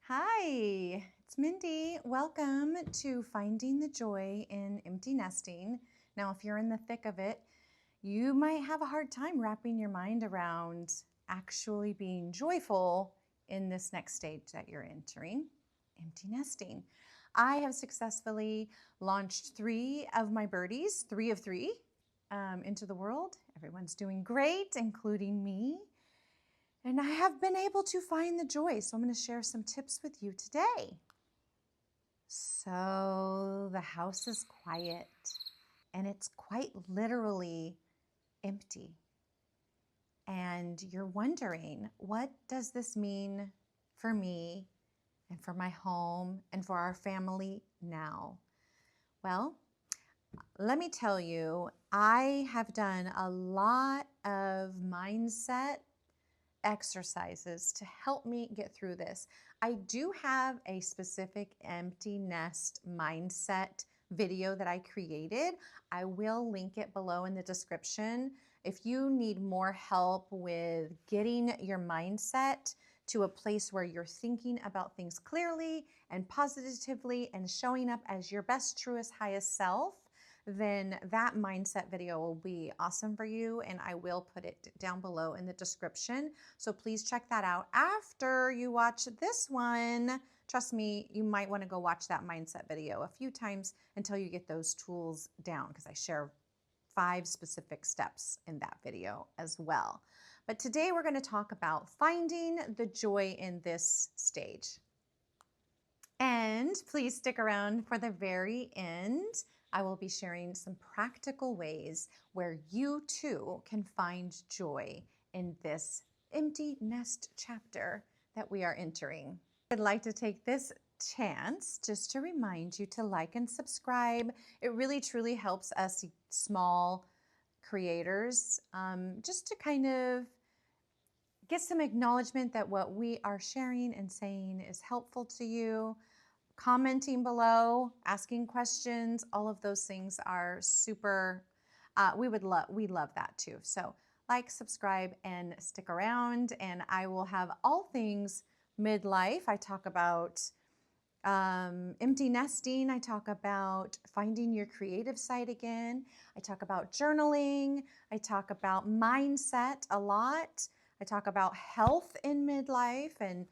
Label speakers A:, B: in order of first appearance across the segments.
A: Hi, it's Mindy. Welcome to Finding the Joy in Empty Nesting. Now, if you're in the thick of it, you might have a hard time wrapping your mind around actually being joyful in this next stage that you're entering, empty nesting. I have successfully launched three of my birdies, three of three, into the world. Everyone's doing great, including me. And I have been able to find the joy. So I'm going to share some tips with you today. So the house is quiet and it's quite literally empty. And you're wondering, what does this mean for me and for my home and for our family now? Well, let me tell you, I have done a lot of mindset exercises to help me get through this. I do have a specific empty nest mindset video that I created. I will link it below in the description. If you need more help with getting your mindset to a place where you're thinking about things clearly and positively and showing up as your best, truest, highest self, then that mindset video will be awesome for you, and I will put it down below in the description. So please check that out after you watch this one. Trust me, you might want to go watch that mindset video a few times until you get those tools down, because I share 5 specific steps in that video as well. But today we're going to talk about finding the joy in this stage. And please stick around for the very end. I will be sharing some practical ways where you too can find joy in this empty nest chapter that we are entering. I'd like to take this chance just to remind you to like and subscribe. It really truly helps us small creators just to kind of get some acknowledgement that what we are sharing and saying is helpful to you. Commenting below, asking questions, all of those things are super, we love that too. So like, subscribe, and stick around, and I will have all things midlife. I talk about empty nesting. I talk about finding your creative side again. I talk about journaling. I talk about mindset a lot. I talk about health in midlife and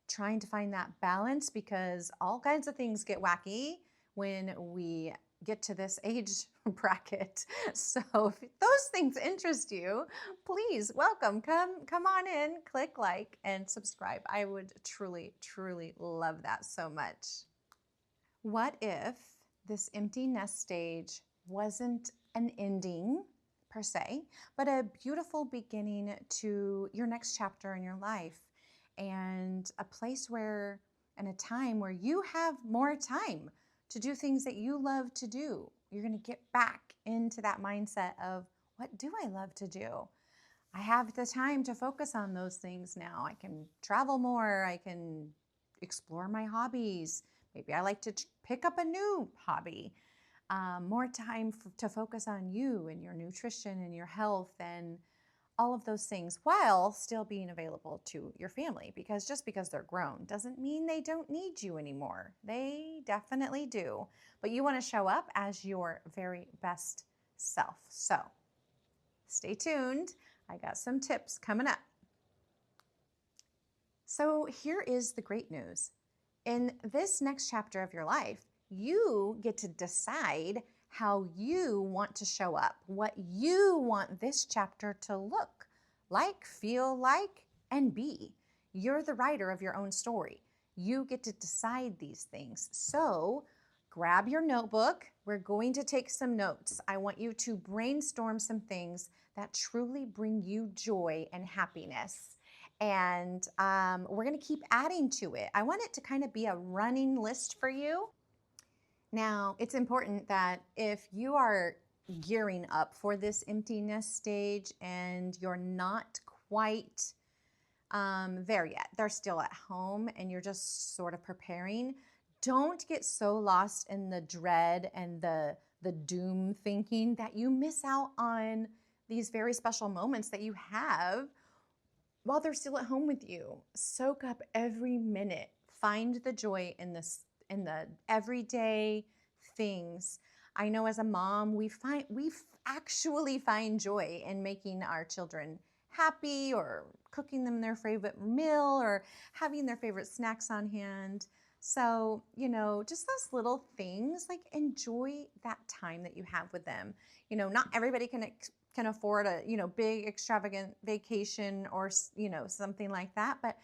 A: trying to find that balance, because all kinds of things get wacky when we get to this age bracket. So if those things interest you, please welcome, come on in, click like and subscribe. I would truly, truly love that so much. What if this empty nest stage wasn't an ending per se, but a beautiful beginning to your next chapter in your life? And a place where, and a time where you have more time to do things that you love to do. You're going to get back into that mindset of, what do I love to do? I have the time to focus on those things now. I can travel more. I can explore my hobbies. Maybe I like to pick up a new hobby. More time to focus on you and your nutrition and your health and all of those things, while still being available to your family, because just because they're grown doesn't mean they don't need you anymore. They definitely do, but you want to show up as your very best self. So stay tuned. I got some tips coming up. So here is the great news. In this next chapter of your life, you get to decide how you want to show up, what you want this chapter to look like, feel like, and be. You're the writer of your own story. You get to decide these things. So grab your notebook. We're going to take some notes. I want you to brainstorm some things that truly bring you joy and happiness. And we're going to keep adding to it. I want it to kind of be a running list for you. Now, it's important that if you are gearing up for this emptiness stage and you're not quite there yet, they're still at home and you're just sort of preparing, don't get so lost in the dread and the doom thinking that you miss out on these very special moments that you have while they're still at home with you. Soak up every minute. Find the joy in the everyday things. I know as a mom, we actually find joy in making our children happy, or cooking them their favorite meal, or having their favorite snacks on hand. So, just those little things, like enjoy that time that you have with them. Not everybody can afford a, big extravagant vacation or, something like that, but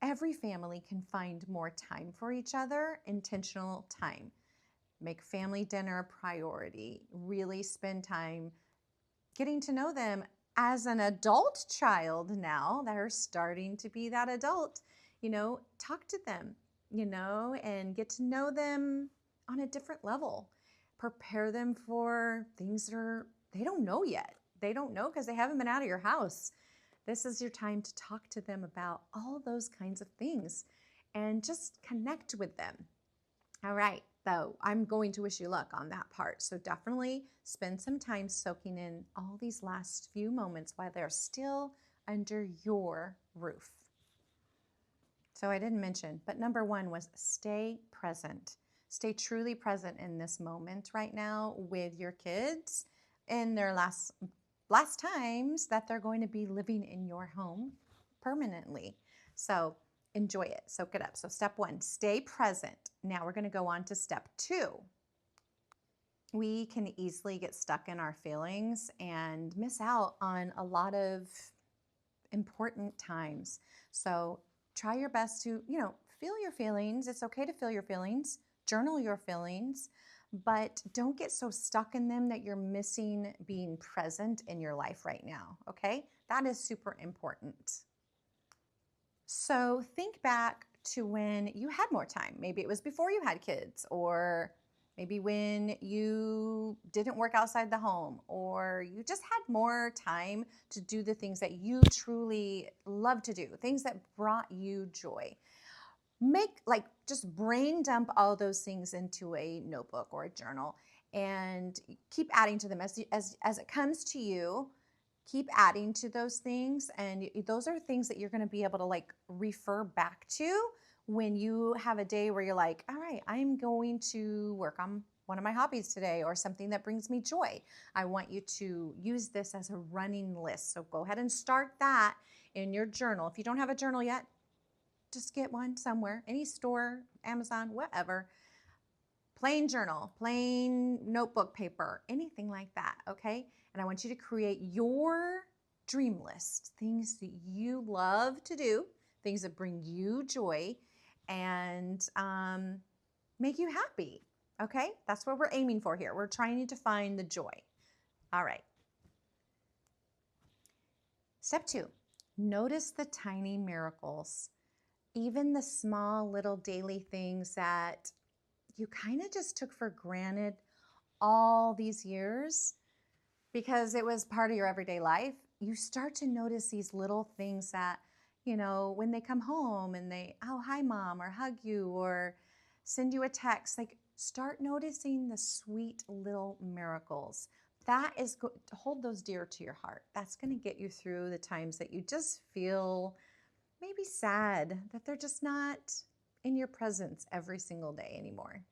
A: every family can find more time for each other, intentional time. Make family dinner a priority. Really spend time getting to know them as an adult child now. They're starting to be that adult. Talk to them, and get to know them on a different level. Prepare them for things they don't know yet. They don't know because they haven't been out of your house. This is your time to talk to them about all those kinds of things and just connect with them. All right, though, I'm going to wish you luck on that part. So definitely spend some time soaking in all these last few moments while they're still under your roof. So I didn't mention, but number one was stay present. Stay truly present in this moment right now with your kids in their last times that they're going to be living in your home permanently. So enjoy it, soak it up. So step one, stay present. Now we're going to go on to step two. We can easily get stuck in our feelings and miss out on a lot of important times. So try your best to, feel your feelings. It's okay to feel your feelings, journal your feelings, but don't get so stuck in them that you're missing being present in your life right now, okay? That is super important. So think back to when you had more time. Maybe it was before you had kids, or maybe when you didn't work outside the home, or you just had more time to do the things that you truly love to do, things that brought you joy. Just brain dump all those things into a notebook or a journal and keep adding to them as it comes to you. Keep adding to those things, and those are things that you're going to be able to refer back to when you have a day where you're like, all right, I'm going to work on one of my hobbies today, or something that brings me joy. I want you to use this as a running list. So go ahead and start that in your journal. If you don't have a journal yet, just get one somewhere, any store, Amazon, whatever. Plain journal, plain notebook paper, anything like that, okay? And I want you to create your dream list, things that you love to do, things that bring you joy and make you happy, okay? That's what we're aiming for here. We're trying to find the joy. All right. Step two, notice the tiny miracles, even the small little daily things that you kind of just took for granted all these years because it was part of your everyday life. You start to notice these little things that, when they come home and they, oh, hi, mom, or hug you, or send you a text, start noticing the sweet little miracles. That is, hold those dear to your heart. That's going to get you through the times that you just feel maybe sad that they're just not in your presence every single day anymore.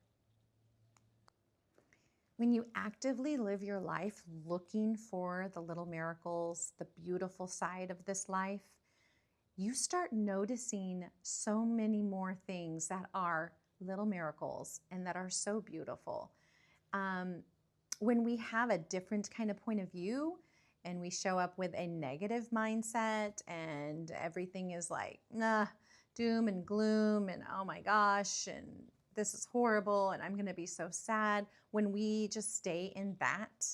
A: When you actively live your life looking for the little miracles, the beautiful side of this life, you start noticing so many more things that are little miracles and that are so beautiful. When we have a different kind of point of view and we show up with a negative mindset and everything is doom and gloom and oh my gosh, and this is horrible and I'm going to be so sad. When we just stay in that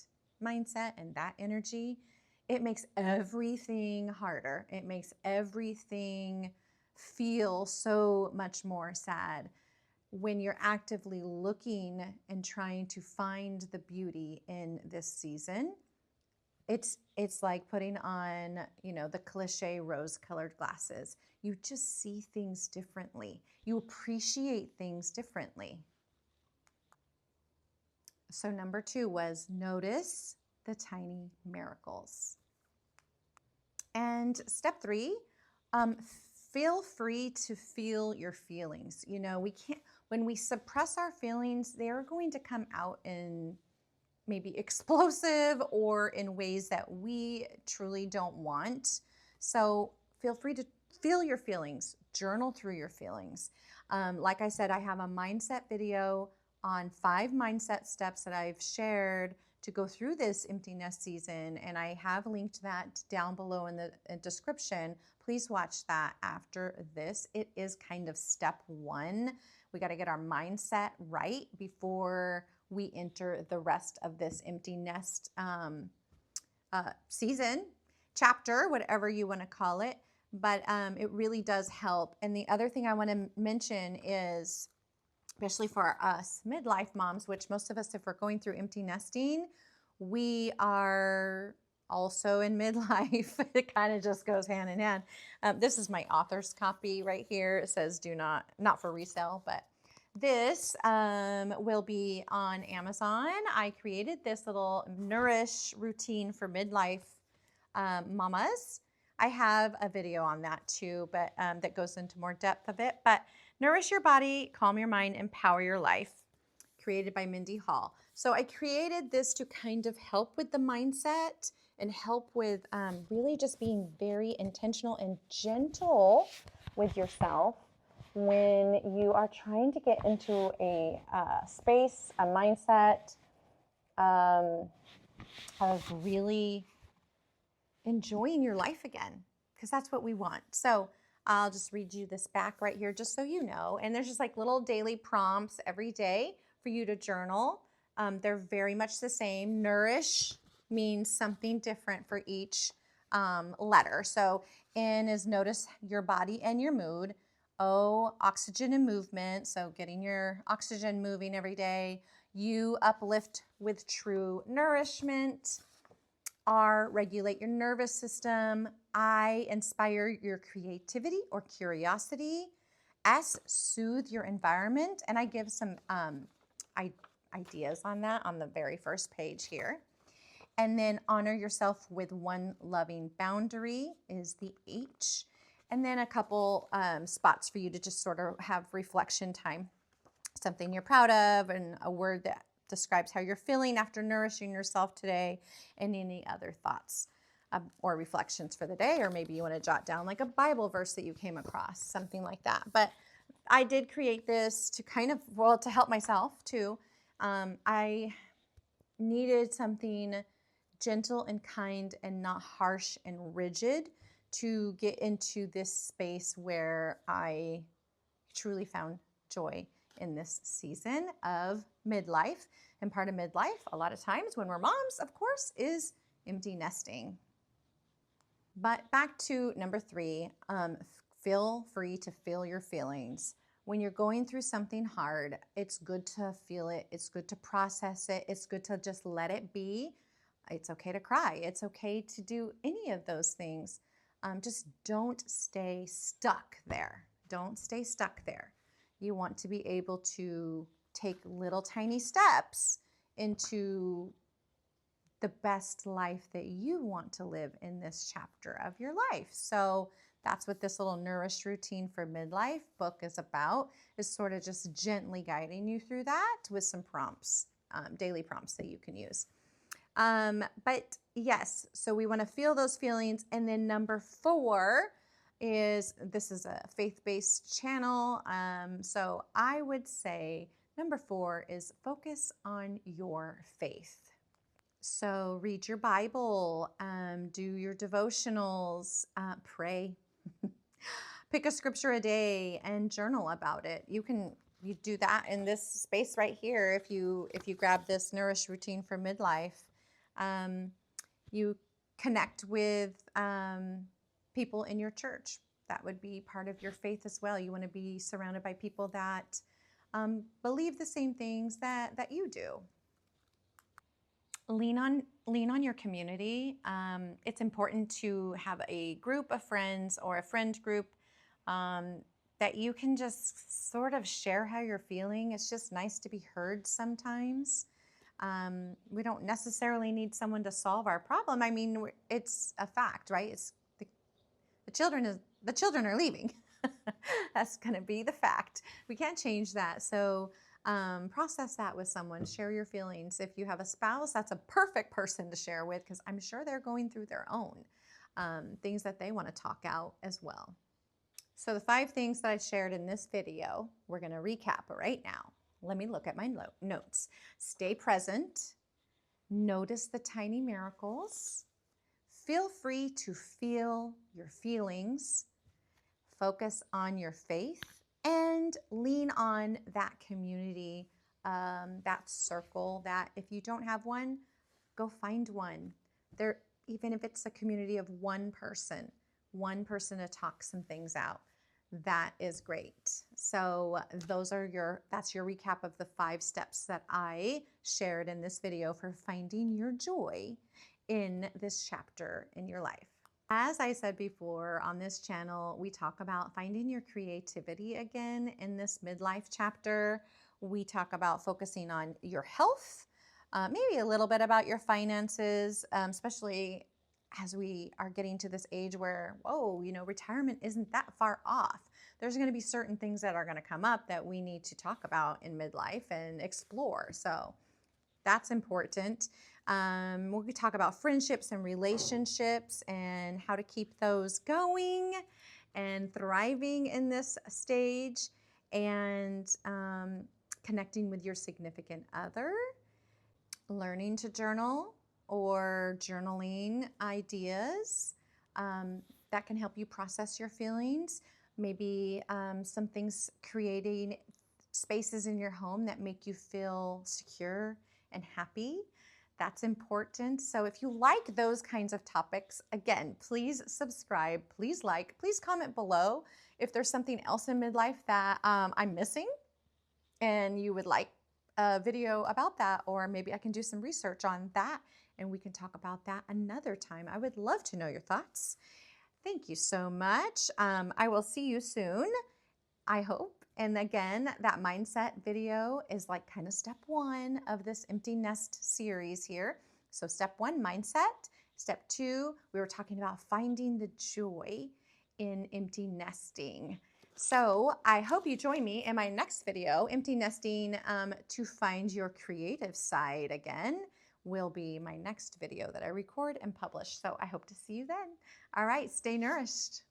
A: mindset and that energy, it makes everything harder. It makes everything feel so much more sad. When you're actively looking and trying to find the beauty in this season, it's like putting on, the cliche rose-colored glasses. You just see things differently. You appreciate things differently. So number two was notice the tiny miracles. And step three, feel free to feel your feelings. You know, we can't, when we suppress our feelings, they're going to come out in maybe explosive or in ways that we truly don't want. So feel free to feel your feelings, journal through your feelings. Like I said, I have a mindset video on 5 mindset steps that I've shared to go through this empty nest season, and I have linked that down below in the description. Please watch that after this. It is kind of step 1. We got to get our mindset right before we enter the rest of this empty nest season, chapter, whatever you want to call it. But it really does help. And the other thing I want to mention is, especially for us midlife moms, which most of us, if we're going through empty nesting, we are also in midlife. It kind of just goes hand in hand. This is my author's copy right here. It says not for resale, but this will be on Amazon. I created this little nourish routine for midlife mamas. I have a video on that too, but that goes into more depth of it. But nourish your body, calm your mind, empower your life, created by Mindy Hall. So I created this to kind of help with the mindset and help with really just being very intentional and gentle with yourself when you are trying to get into a space, a mindset of really enjoying your life again, because that's what we want. So I'll just read you this back right here just so you know. And there's just like little daily prompts every day for you to journal. They're very much the same. Nourish means something different for each letter. So N is notice your body and your mood. O, oxygen and movement. So getting your oxygen moving every day. U, uplift with true nourishment. R, regulate your nervous system. I, inspire your creativity or curiosity. S, soothe your environment. And I give some ideas on that on the very first page here. And then honor yourself with one loving boundary is the H. And then a couple spots for you to just sort of have reflection time. Something you're proud of and a word that describes how you're feeling after nourishing yourself today, and any other thoughts or reflections for the day, or maybe you want to jot down like a Bible verse that you came across, something like that. But I did create this to kind of, well, to help myself too. I needed something gentle and kind and not harsh and rigid to get into this space where I truly found joy in this season of midlife. And part of midlife, a lot of times when we're moms, of course, is empty nesting. But back to number 3, feel free to feel your feelings. When you're going through something hard, it's good to feel it. It's good to process it. It's good to just let it be. It's okay to cry. It's okay to do any of those things. Just don't stay stuck there. Don't stay stuck there. You want to be able to take little tiny steps into the best life that you want to live in this chapter of your life. So that's what this little nourish routine for midlife book is about, is sort of just gently guiding you through that with some prompts, daily prompts that you can use. But yes, so we want to feel those feelings. And then number 4 is, this is a faith-based channel. So I would say number 4 is focus on your faith. So read your Bible, do your devotionals, pray, pick a scripture a day and journal about it. You do that in this space right here. If you grab this nourish routine for midlife, you connect with people in your church. That would be part of your faith as well. You want to be surrounded by people that believe the same things that you do. Lean on your community. It's important to have a group of friends or a friend group that you can just sort of share how you're feeling. It's just nice to be heard sometimes. We don't necessarily need someone to solve our problem. I mean, it's a fact, right? It's the children are leaving. That's going to be the fact. We can't change that. So process that with someone. Share your feelings. If you have a spouse, that's a perfect person to share with, because I'm sure they're going through their own things that they want to talk out as well. So the 5 things that I shared in this video, we're going to recap right now. Let me look at my notes. Stay present. Notice the tiny miracles. Feel free to feel your feelings. Focus on your faith and lean on that community, that circle, that if you don't have one, go find one. There, even if it's a community of one person to talk some things out, that is great. So that's your recap of the 5 steps that I shared in this video for finding your joy in this chapter in your life. As I said before, on this channel, we talk about finding your creativity again in this midlife chapter. We talk about focusing on your health, maybe a little bit about your finances, especially as we are getting to this age where, whoa, retirement isn't that far off. There's going to be certain things that are going to come up that we need to talk about in midlife and explore. So that's important. We'll talk about friendships and relationships and how to keep those going and thriving in this stage, and connecting with your significant other, learning to journal or journaling ideas that can help you process your feelings. Maybe some things, creating spaces in your home that make you feel secure and happy. That's important. So if you like those kinds of topics, again, please subscribe, please like, please comment below if there's something else in midlife that I'm missing and you would like a video about that, or maybe I can do some research on that and we can talk about that another time. I would love to know your thoughts. Thank you so much. I will see you soon, I hope. And again, that mindset video is like kind of step 1 of this empty nest series here. So step 1, mindset. Step 2, we were talking about finding the joy in empty nesting. So I hope you join me in my next video. Empty nesting to find your creative side again will be my next video that I record and publish. So I hope to see you then. All right, stay nourished.